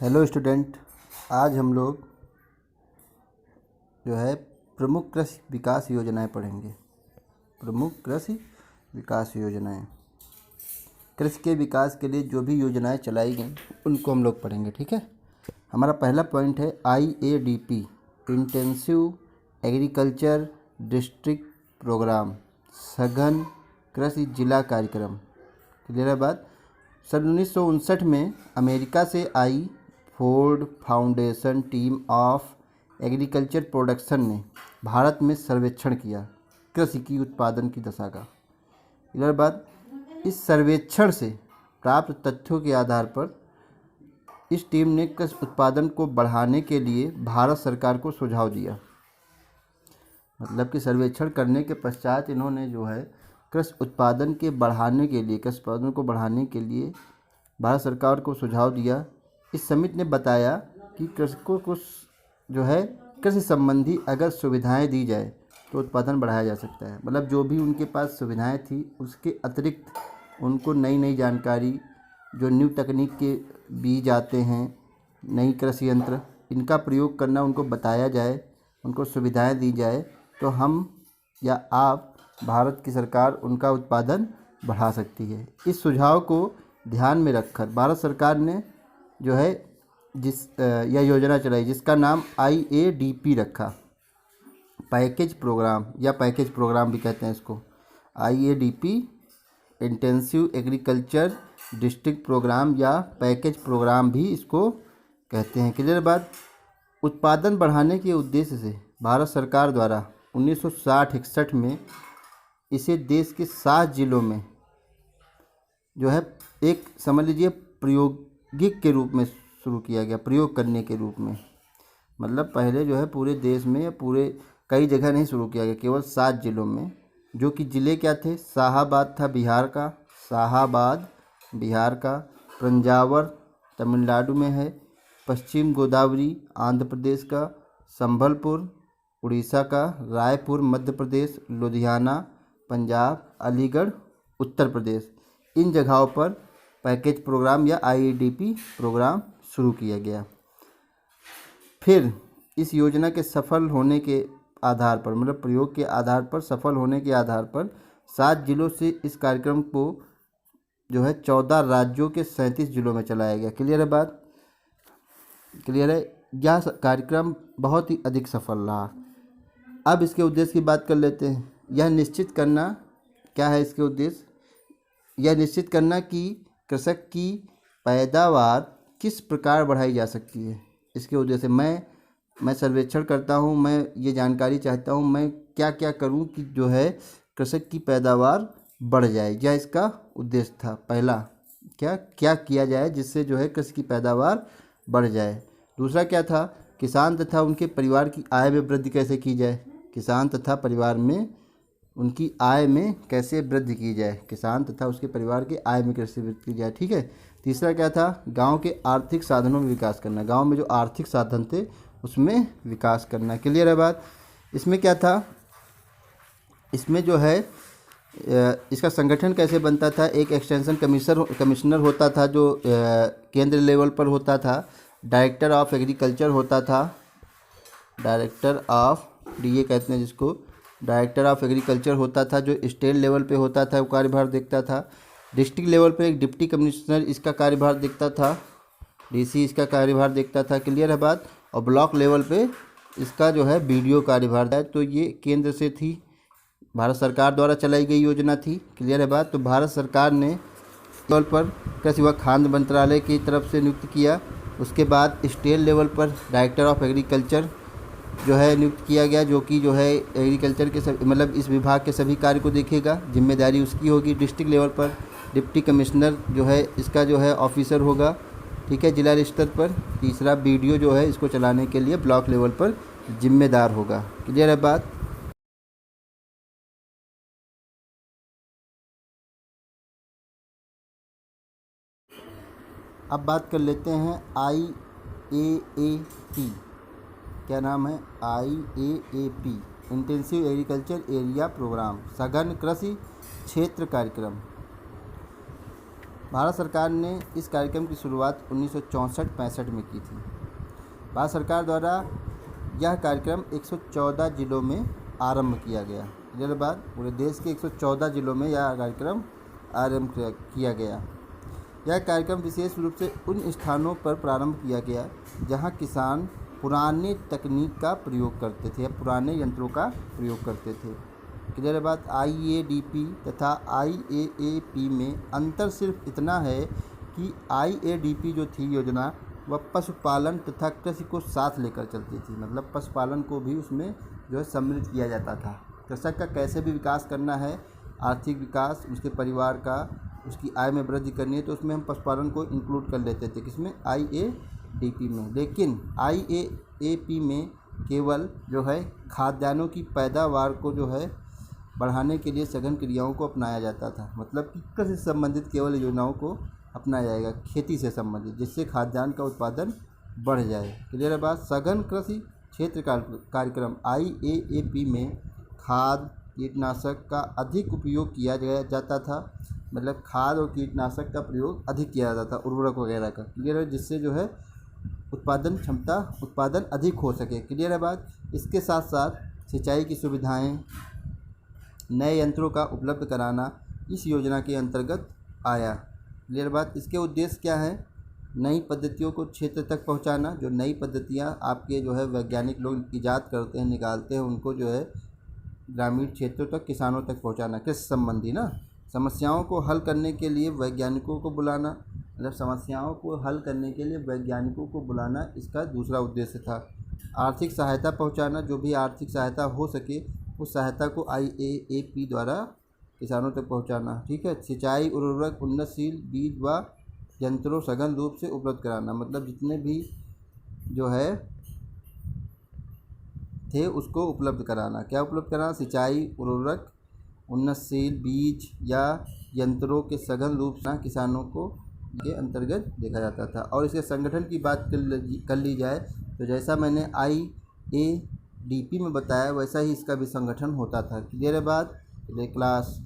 Hello student. आज हम लोग जो है प्रमुख कृषि विकास योजनाएं पढ़ेंगे। प्रमुख कृषि विकास योजनाएं, कृषि के विकास के लिए जो भी योजनाएं चलाई गई उनको हम लोग पढ़ेंगे। ठीक है। हमारा पहला पॉइंट है IADP, intensive agriculture district programme, सघन कृषि जिला कार्यक्रम। क्लियर है बात। सन 1959 में अमेरिका से आई Ford Foundation team of agriculture production ने भारत में सर्वेक्षण किया कृषि की उत्पादन की दशा का। क्लियर बात। इस सर्वेक्षण से प्राप्त तथ्यों के आधार पर इस टीम ने कृषि उत्पादन को बढ़ाने के लिए भारत सरकार को सुझाव दिया। मतलब कि सर्वेक्षण करने के पश्चात इन्होंने जो है कृषि उत्पादन को बढ़ाने के लिए भारत सरकार को सुझाव दिया। इस समिति ने बताया कि कृषकों को जो है कृषि संबंधी अगर सुविधाएं दी जाए तो उत्पादन बढ़ाया जा सकता है। मतलब जो भी उनके पास सुविधाएं थी उसके अतिरिक्त उनको नई नई जानकारी, जो न्यू तकनीक के बीज आते हैं, नई कृषि यंत्र, इनका प्रयोग करना उनको बताया जाए, उनको सुविधाएं दी जाए तो हम या आप, भारत की सरकार, उनका उत्पादन बढ़ा सकती है। इस सुझाव को ध्यान में रखकर भारत सरकार ने जो है यह योजना चलाई जिसका नाम IADP रखा। पैकेज प्रोग्राम भी कहते हैं इसको। IADP intensive agriculture district programme या पैकेज प्रोग्राम भी इसको कहते हैं। क्लियर बात। उत्पादन बढ़ाने के उद्देश्य से भारत सरकार द्वारा 1960-61 में इसे देश के 7 जिलों में जो है एक समझ लीजिए प्रायोगिक के रूप में शुरू किया गया, प्रयोग करने के रूप में। मतलब पहले जो है पूरे देश में या पूरे कई जगह नहीं शुरू किया गया, केवल 7 जिलों में। जो कि ज़िले क्या थे? शाहाबाद था बिहार का, तंजावर तमिलनाडु में है, पश्चिम गोदावरी आंध्र प्रदेश का, संबलपुर उड़ीसा का, रायपुर मध्य प्रदेश, लुधियाना पंजाब, अलीगढ़ उत्तर प्रदेश। इन जगहों पर पैकेज प्रोग्राम या IADP प्रोग्राम शुरू किया गया। फिर इस योजना के सफल होने के आधार पर, मतलब प्रयोग के आधार पर, सफल होने के आधार पर 7 जिलों से इस कार्यक्रम को जो है 14 राज्यों के 37 जिलों में चलाया गया। क्लियर है बात। क्लियर है। यह कार्यक्रम बहुत ही अधिक सफल रहा। अब इसके उद्देश्य की बात कर लेते हैं। यह निश्चित करना, क्या है इसके उद्देश्य? यह निश्चित करना कि कृषक की पैदावार किस प्रकार बढ़ाई जा सकती है। इसके उद्देश्य मैं सर्वेक्षण करता हूँ, मैं ये जानकारी चाहता हूँ मैं क्या क्या करूँ कि जो है कृषक की पैदावार बढ़ जाए। यह इसका उद्देश्य था। पहला, क्या किया जाए जिससे जो है कृषि की पैदावार बढ़ जाए। दूसरा क्या था? किसान तथा उनके परिवार की आय में वृद्धि कैसे की जाए। किसान तथा परिवार में उनकी आय में कैसे वृद्धि की जाए। किसान तथा उसके परिवार की आय में कैसे वृद्धि की जाए। ठीक है। तीसरा क्या था? गांव के आर्थिक साधनों में विकास करना। गांव में जो आर्थिक साधन थे उसमें विकास करना। क्लियर है बात। इसमें क्या था? इसमें जो है इसका संगठन कैसे बनता था? एक एक्सटेंशन कमिश्नर होता था जो केंद्र लेवल पर होता था। डायरेक्टर ऑफ एग्रीकल्चर होता था। डायरेक्टर ऑफ DA कहते हैं जिसको, डायरेक्टर ऑफ एग्रीकल्चर होता था जो स्टेट लेवल पे होता था, वो कार्यभार देखता था। डिस्ट्रिक्ट लेवल पे एक डिप्टी कमिश्नर इसका कार्यभार देखता था, DC इसका कार्यभार देखता था। क्लियर है बात। और ब्लॉक लेवल पे इसका जो है BDO कार्यभार है। तो ये केंद्र से थी, भारत सरकार द्वारा चलाई गई योजना थी। क्लियर है बात। तो भारत सरकार ने लेवल पर कृषि व खाद्य मंत्रालय की तरफ से नियुक्त किया। उसके बाद स्टेट लेवल पर डायरेक्टर ऑफ एग्रीकल्चर जो है नियुक्त किया गया, जो कि जो है एग्रीकल्चर के सब, मतलब इस विभाग के सभी कार्य को देखेगा, जिम्मेदारी उसकी होगी। डिस्ट्रिक्ट लेवल पर डिप्टी कमिश्नर जो है इसका जो है ऑफिसर होगा। ठीक है, जिला स्तर पर। तीसरा BDO जो है इसको चलाने के लिए ब्लॉक लेवल पर जिम्मेदार होगा। क्लियर है बात। अब बात कर लेते हैं IAAP। क्या नाम है? IAAP intensive agriculture area programme, सघन कृषि क्षेत्र कार्यक्रम। भारत सरकार ने इस कार्यक्रम की शुरुआत 1964-65 में की थी। भारत सरकार द्वारा यह कार्यक्रम 114 जिलों में आरंभ किया गया। इसके बाद पूरे देश के 114 जिलों में यह कार्यक्रम आरंभ किया गया। यह कार्यक्रम विशेष रूप से उन स्थानों पर प्रारंभ किया गया जहां किसान पुराने तकनीक का प्रयोग करते थे या पुराने यंत्रों का प्रयोग करते थे। क्लियर बात। IADP तथा IAAP में अंतर सिर्फ इतना है कि IADP जो थी योजना वह पशुपालन तथा कृषि को साथ लेकर चलती थी, मतलब पशुपालन को भी उसमें जो है सम्मिलित किया जाता था। कृषक का कैसे भी विकास करना है, आर्थिक विकास, उसके परिवार का, उसकी आय में वृद्धि करनी है, तो उसमें हम पशुपालन को इंक्लूड कर लेते थे। किसमें? IADP में। लेकिन IAAP में केवल जो है खाद्यान्नों की पैदावार को जो है बढ़ाने के लिए सघन क्रियाओं को अपनाया जाता था। मतलब कि कृषि से संबंधित केवल योजनाओं को अपनाया जाएगा, खेती से संबंधित, जिससे खाद्यान्न का उत्पादन बढ़ जाए। क्लियर है बात। सघन कृषि क्षेत्र कार्यक्रम IAAP में खाद कीटनाशक का अधिक उपयोग किया जाता था, मतलब खाद और कीटनाशक का प्रयोग अधिक किया जाता था, उर्वरक वगैरह का। क्लियर है, जिससे जो है उत्पादन अधिक हो सके। क्लियर है बात। इसके साथ साथ सिंचाई की सुविधाएं, नए यंत्रों का उपलब्ध कराना इस योजना के अंतर्गत आया। क्लियर बात। इसके उद्देश्य क्या है? नई पद्धतियों को क्षेत्र तक पहुंचाना। जो नई पद्धतियां आपके जो है वैज्ञानिक लोग इजाद करते हैं, निकालते हैं, उनको जो है ग्रामीण क्षेत्रों तक, किसानों तक पहुंचाना, कृषि संबंधी ना। समस्याओं को हल करने के लिए वैज्ञानिकों को बुलाना, मतलब समस्याओं को हल करने के लिए वैज्ञानिकों को बुलाना इसका दूसरा उद्देश्य था। आर्थिक सहायता पहुंचाना, जो भी आर्थिक सहायता हो सके उस सहायता को IAAP द्वारा किसानों तक पहुंचाना। ठीक है। सिंचाई, उर्वरक, उन्नतशील बीज व यंत्रों सघन रूप से उपलब्ध कराना, मतलब जितने भी जो है थे उसको उपलब्ध कराना। क्या उपलब्ध कराना? सिंचाई, उर्वरक, उन्नतशील बीज या यंत्रों के सघन रूप से किसानों को के अंतर्गत देखा जाता था। और इसके संगठन की बात कर ली जाए तो जैसा मैंने IADP में बताया वैसा ही इसका भी संगठन होता था। क्लियर है बात। क्लास